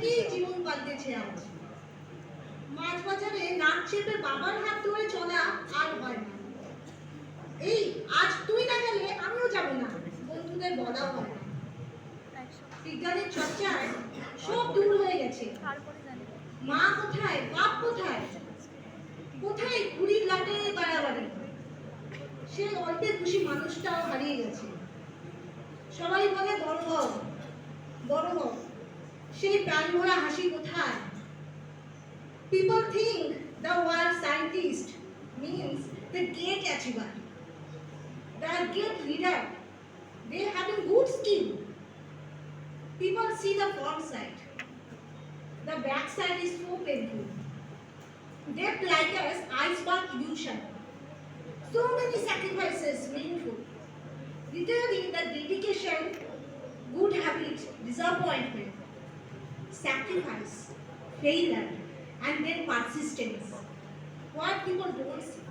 থেকেই জীবন পাল্টেছে আজ। মাছ বাজারে নাক চেপে বাবার হাত ধরে চলা আর হয় না। এই আজ তুই না গেলে আমিও যাব না, বন্ধুদের বলাও হয় না। বিজ্ঞানের চর্চায় সব দূর হয়ে গেছে। মা কোথায়, বাপ কোথায়, কোথায় ঘুড়ির লাটে বাড়াবাড়ি, সে অল্পে খুশি মানুষটাও হারিয়ে গেছে। সবাই বলে বড় হও, বড় হও, সেই প্রাণ ভরা হাসি কোথায়? People think the word scientist means the great achiever, the great leader. They have a good skill. People see the front side. The back side is so painful. Depth like us, iceberg illusion. So many sacrifices meaningful. Literally the dedication, good habits, disappointment, sacrifice, failure, and then persistence. What people don't see.